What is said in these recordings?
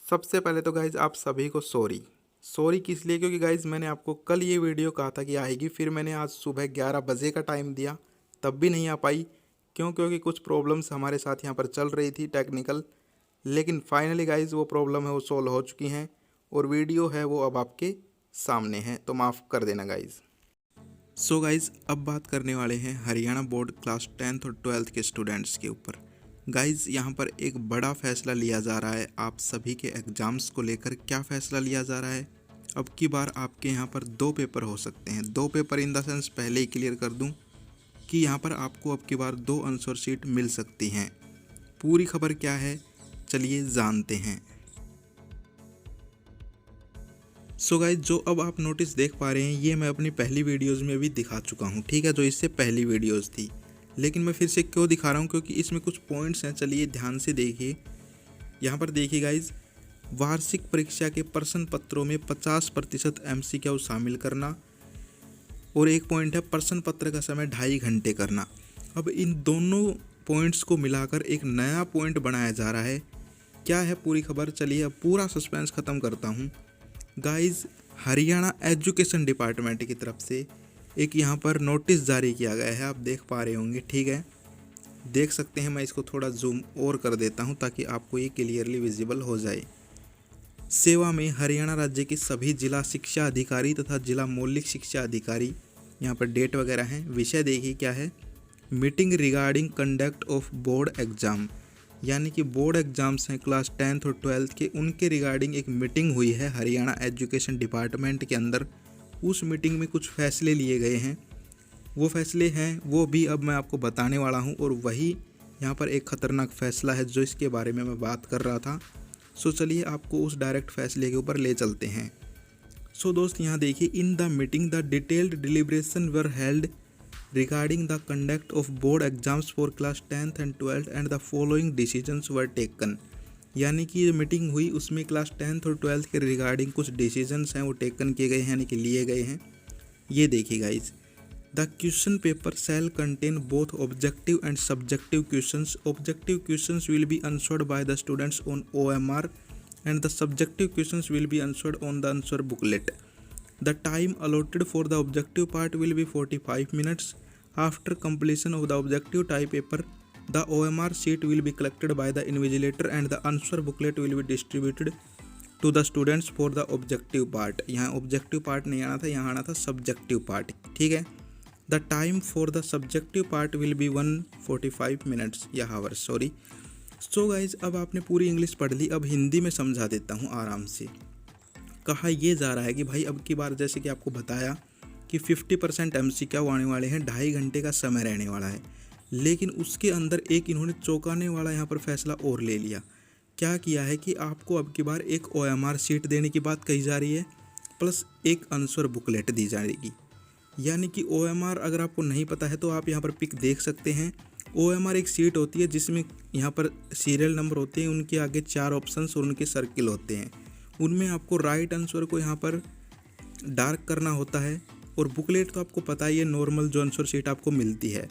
सबसे पहले तो गाइज़ आप सभी को सॉरी किस लिए, क्योंकि गाइज़ मैंने आपको कल ये वीडियो कहा था कि आएगी, फिर मैंने आज सुबह 11 बजे का टाइम दिया, तब भी नहीं आ पाई। क्योंकि कुछ प्रॉब्लम्स हमारे साथ यहाँ पर चल रही थी टेक्निकल। लेकिन फाइनली गाइज़ वो प्रॉब्लम है वो सॉल्व हो चुकी हैं और वीडियो है वो अब आपके सामने है, तो माफ़ कर देना गाइज़। सो गाइज़ अब बात करने वाले हैं हरियाणा बोर्ड क्लास 10th और 12th के स्टूडेंट्स के ऊपर। गाइज़ यहाँ पर एक बड़ा फैसला लिया जा रहा है आप सभी के एग्ज़ाम्स को लेकर। क्या फ़ैसला लिया जा रहा है? अब की बार आपके यहाँ पर 2 पेपर हो सकते हैं। 2 पेपर इन द सेंस पहले ही क्लियर कर दूँ कि यहाँ पर आपको अब की बार 2 आंसर शीट मिल सकती हैं। पूरी खबर क्या है, चलिए जानते हैं। सो गाइज जो अब आप नोटिस देख पा रहे हैं ये मैं अपनी पहली वीडियोस में भी दिखा चुका हूँ, ठीक है, जो इससे पहली वीडियोस थी। लेकिन मैं फिर से क्यों दिखा रहा हूँ, क्योंकि इसमें कुछ पॉइंट्स हैं, चलिए ध्यान से देखिए। यहाँ पर देखिए गाइज, वार्षिक परीक्षा के प्रश्न पत्रों में 50% MCQ शामिल करना, और एक पॉइंट है प्रश्न पत्र का समय 2.5 घंटे करना। अब इन दोनों पॉइंट्स को मिलाकर एक नया पॉइंट बनाया जा रहा है। क्या है पूरी खबर, चलिए अब पूरा सस्पेंस ख़त्म करता हूँ। गाइज़ हरियाणा एजुकेशन डिपार्टमेंट की तरफ से एक यहाँ पर नोटिस जारी किया गया है, आप देख पा रहे होंगे, ठीक है, देख सकते हैं। मैं इसको थोड़ा जूम और कर देता हूँ ताकि आपको ये क्लियरली विजिबल हो जाए। सेवा में हरियाणा राज्य के सभी जिला शिक्षा अधिकारी तथा जिला मौलिक शिक्षा अधिकारी, यहाँ पर डेट वगैरह हैं। विषय देखिए क्या है, meeting regarding conduct of board exam, यानी कि बोर्ड एग्ज़ाम्स हैं क्लास 10th और 12th के, उनके रिगार्डिंग एक मीटिंग हुई है हरियाणा एजुकेशन डिपार्टमेंट के अंदर। उस मीटिंग में कुछ फैसले लिए गए हैं, वो फैसले हैं वो भी अब मैं आपको बताने वाला हूँ। और वही यहाँ पर एक ख़तरनाक फ़ैसला है जो इसके बारे में मैं बात कर रहा था। सो चलिए आपको उस डायरेक्ट फैसले के ऊपर ले चलते हैं। सो दोस्त यहाँ देखिए, in the meeting the detailed deliberation were held regarding the conduct of board exams for class 10th and 12th and the following decisions were taken। यानी कि ये मीटिंग हुई उसमें क्लास 10th और 12th के रिगार्डिंग कुछ डिसीजंस हैं वो टेकन किए गए हैं, यानी कि लिए गए हैं। ये देखिए guys, the question paper shall contain both objective and subjective questions. Objective questions will be answered by the students on OMR and the subjective questions will be answered on the answer booklet. The time allotted for the objective part will be 45 minutes. After completion of the objective type paper, the OMR sheet will be collected by the invigilator and the answer booklet will be distributed to the students for the objective part। यहाँ objective part नहीं आना था, यहाँ आना था subjective part, ठीक है। The time for the subjective part will be 145 minutes या hours, सॉरी। सो गाइज अब आपने पूरी इंग्लिश पढ़ ली, अब हिंदी में समझा देता हूँ आराम से। कहा ये जा रहा है कि भाई अब की बार जैसे कि आपको बताया कि 50% MCQ आने वाले हैं, 2.5 घंटे का समय रहने वाला है। लेकिन उसके अंदर एक इन्होंने चौंकाने वाला यहाँ पर फैसला और ले लिया। क्या किया है कि आपको अब की बार एक OMR शीट देने की बात कही जा रही है, प्लस एक आंसर बुकलेट दी जाएगी। यानी कि OMR अगर आपको नहीं पता है तो आप यहाँ पर पिक देख सकते हैं। OMR एक शीट होती है जिसमें यहाँ पर सीरियल नंबर होते हैं, उनके आगे 4 ऑप्शंस और उनके सर्किल होते हैं। उनमें आपको राइट आंसर को यहाँ पर डार्क करना होता है, और बुकलेट तो आपको पता ही है नॉर्मल जो आंसर शीट आपको मिलती है।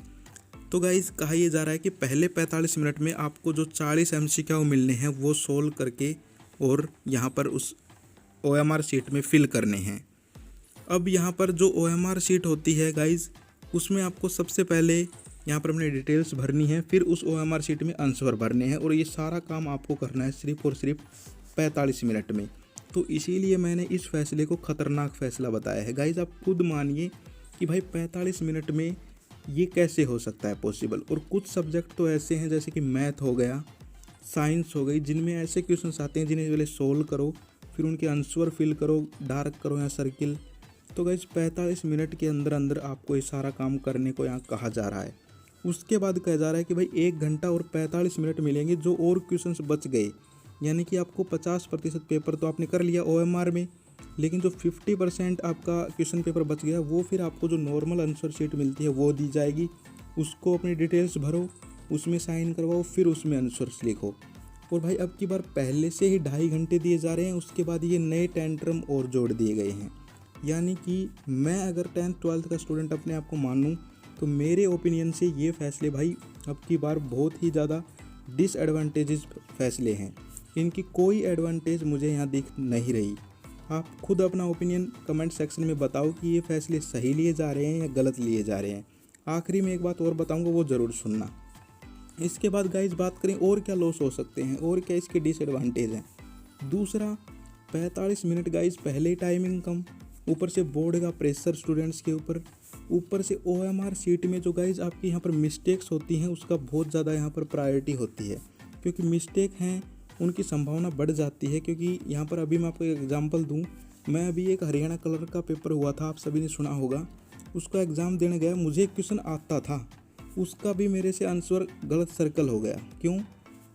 तो गाइज कहा यह जा रहा है कि पहले 45 मिनट में आपको जो 40 MCQ मिलने हैं वो सोल्व करके और यहाँ पर उस OMR शीट में फिल करने हैं। अब यहाँ पर जो OMR शीट होती है गाइज, उसमें आपको सबसे पहले यहाँ पर अपनी डिटेल्स भरनी है, फिर उस OMR शीट में आंसर भरने हैं, और ये सारा काम आपको करना है सिर्फ और सिर्फ 45 मिनट में। तो इसीलिए मैंने इस फैसले को ख़तरनाक फैसला बताया है। गाइज आप खुद मानिए कि भाई 45 मिनट में ये कैसे हो सकता है पॉसिबल। और कुछ सब्जेक्ट तो ऐसे हैं जैसे कि मैथ हो गया, साइंस हो गई, जिनमें ऐसे क्वेश्चंस आते हैं जिन्हें पहले सोल्व करो, फिर उनके आंसर फिल करो, डार्क करो या सर्किल। तो गाइज 45 मिनट के अंदर अंदर आपको ये सारा काम करने को यहाँ कहा जा रहा है। उसके बाद कहा जा रहा है कि भाई 1 घंटा और 45 मिनट मिलेंगे जो और क्वेश्चंस बच गए। यानी कि आपको 50% पेपर तो आपने कर लिया OMR में, लेकिन जो 50% आपका क्वेश्चन पेपर बच गया वो फिर आपको जो नॉर्मल आंसर शीट मिलती है वो दी जाएगी। उसको अपनी डिटेल्स भरो, उसमें साइन करवाओ, फिर उसमें आंसर्स लिखो। और भाई अब की बार पहले से ही 2.5 घंटे दिए जा रहे हैं, उसके बाद ये नए टेंट्रम और जोड़ दिए गए हैं। यानी कि मैं अगर 10th 12th का स्टूडेंट अपने आप को मानूँ तो मेरे ओपिनियन से ये फैसले भाई अब की बार बहुत ही ज़्यादा डिसएडवांटेजेस फैसले हैं। इनकी कोई एडवांटेज मुझे यहाँ दिख नहीं रही। आप खुद अपना ओपिनियन कमेंट सेक्शन में बताओ कि ये फैसले सही लिए जा रहे हैं या गलत लिए जा रहे हैं। आखिरी में एक बात और बताऊंगा, वो ज़रूर सुनना। इसके बाद गाइस बात करें और क्या लॉस हो सकते हैं और क्या इसके डिसएडवांटेज हैं। दूसरा, 45 मिनट गाइस पहले टाइमिंग कम, ऊपर से बोर्ड का प्रेशर स्टूडेंट्स के ऊपर से OMR शीट में जो गाइस आपकी यहाँ पर मिस्टेक्स होती हैं उसका बहुत ज़्यादा यहाँ पर प्रायोरिटी होती है, क्योंकि मिस्टेक हैं उनकी संभावना बढ़ जाती है। क्योंकि यहाँ पर अभी मैं आपको एक एग्जांपल दूँ, मैं अभी एक हरियाणा कलर का पेपर हुआ था, आप सभी ने सुना होगा, उसका एग्ज़ाम देने गया, मुझे एक क्वेश्चन आता था, उसका भी मेरे से आंसर गलत सर्कल हो गया। क्यों?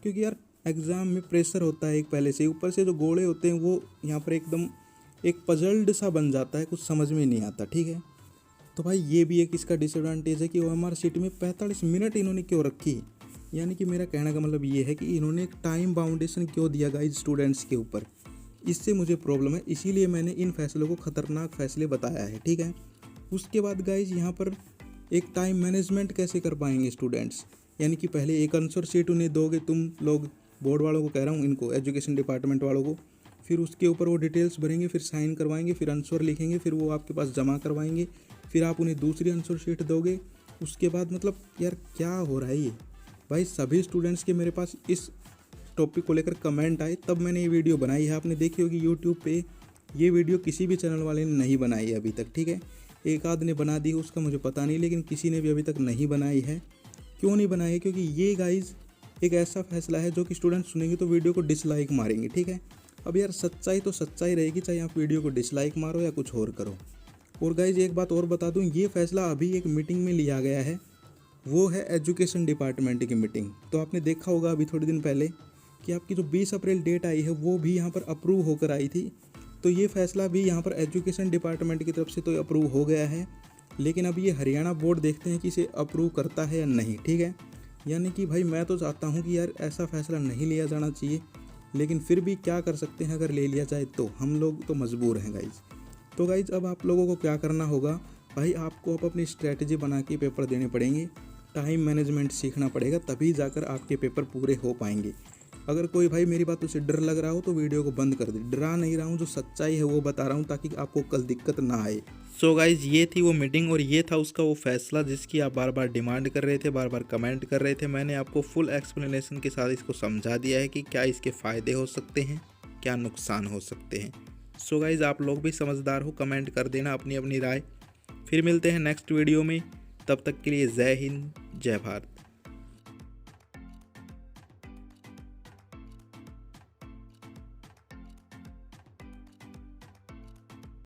क्योंकि यार एग्ज़ाम में प्रेशर होता है एक पहले से, ऊपर से जो गोले होते हैं वो यहाँ पर एकदम एक पजल्ड सा बन जाता है, कुछ समझ में नहीं आता। ठीक है, तो भाई ये भी एक इसका डिसएडवांटेज है कि OMR शीट में 45 मिनट इन्होंने क्यों रखी। यानी कि मेरा कहने का मतलब ये है कि इन्होंने एक टाइम बाउंडेशन क्यों दिया गाइस स्टूडेंट्स के ऊपर, इससे मुझे प्रॉब्लम है, इसीलिए मैंने इन फैसलों को ख़तरनाक फैसले बताया है। ठीक है, उसके बाद गाइस यहाँ पर एक टाइम मैनेजमेंट कैसे कर पाएंगे स्टूडेंट्स। यानी कि पहले एक आंसर शीट उन्हें दोगे तुम लोग, बोर्ड वालों को कह रहा हूँ, इनको एजुकेशन डिपार्टमेंट वालों को, फिर उसके ऊपर वो डिटेल्स भरेंगे, फिर साइन करवाएंगे, फिर आंसर लिखेंगे, फिर वो आपके पास जमा करवाएंगे, फिर आप उन्हें दूसरी आंसर शीट दोगे। उसके बाद मतलब यार क्या हो रहा है ये भाई। सभी स्टूडेंट्स के मेरे पास इस टॉपिक को लेकर कमेंट आए, तब मैंने ये वीडियो बनाई है। आपने देखी होगी यूट्यूब पे, ये वीडियो किसी भी चैनल वाले ने नहीं बनाई है अभी तक। ठीक है, एक आध ने बना दी उसका मुझे पता नहीं, लेकिन किसी ने भी अभी तक नहीं बनाई है। क्यों नहीं बनाई है? क्योंकि ये गाइज एक ऐसा फैसला है जो कि स्टूडेंट सुनेंगे तो वीडियो को डिसलाइक मारेंगे। ठीक है, अब यार सच्चाई तो सच्चाई रहेगी, चाहे आप वीडियो को डिसलाइक मारो या कुछ और करो। और गाइज एक बात और बता दूं, ये फैसला अभी एक मीटिंग में लिया गया है, वो है एजुकेशन डिपार्टमेंट की मीटिंग। तो आपने देखा होगा अभी थोड़े दिन पहले कि आपकी जो 20 अप्रैल डेट आई है वो भी यहाँ पर अप्रूव होकर आई थी। तो ये फैसला भी यहाँ पर एजुकेशन डिपार्टमेंट की तरफ से तो अप्रूव हो गया है, लेकिन अब ये हरियाणा बोर्ड देखते हैं कि इसे अप्रूव करता है या नहीं। ठीक है, यानी कि भाई मैं तो चाहता हूँ कि यार ऐसा फैसला नहीं लिया जाना चाहिए, लेकिन फिर भी क्या कर सकते हैं, अगर ले लिया जाए तो हम लोग तो मजबूर हैं गाइज। तो गाइज अब आप लोगों को क्या करना होगा भाई, आपको अब अपनी स्ट्रैटेजी बना के पेपर देने पड़ेंगे, टाइम मैनेजमेंट सीखना पड़ेगा, तभी जाकर आपके पेपर पूरे हो पाएंगे। अगर कोई भाई मेरी बातों से डर लग रहा हो तो वीडियो को बंद कर दे। डरा नहीं रहा हूँ, जो सच्चाई है वो बता रहा हूँ ताकि आपको कल दिक्कत ना आए। सो गाइज ये थी वो मीटिंग और ये था उसका वो फैसला जिसकी आप बार बार डिमांड कर रहे थे, बार बार कमेंट कर रहे थे। मैंने आपको फुल एक्सप्लेनेशन के साथ इसको समझा दिया है कि क्या इसके फ़ायदे हो सकते हैं, क्या नुकसान हो सकते हैं। सो गाइज आप लोग भी समझदार हो, कमेंट कर देना अपनी अपनी राय। फिर मिलते हैं नेक्स्ट वीडियो में, तब तक के लिए जय हिंद, जय भारत।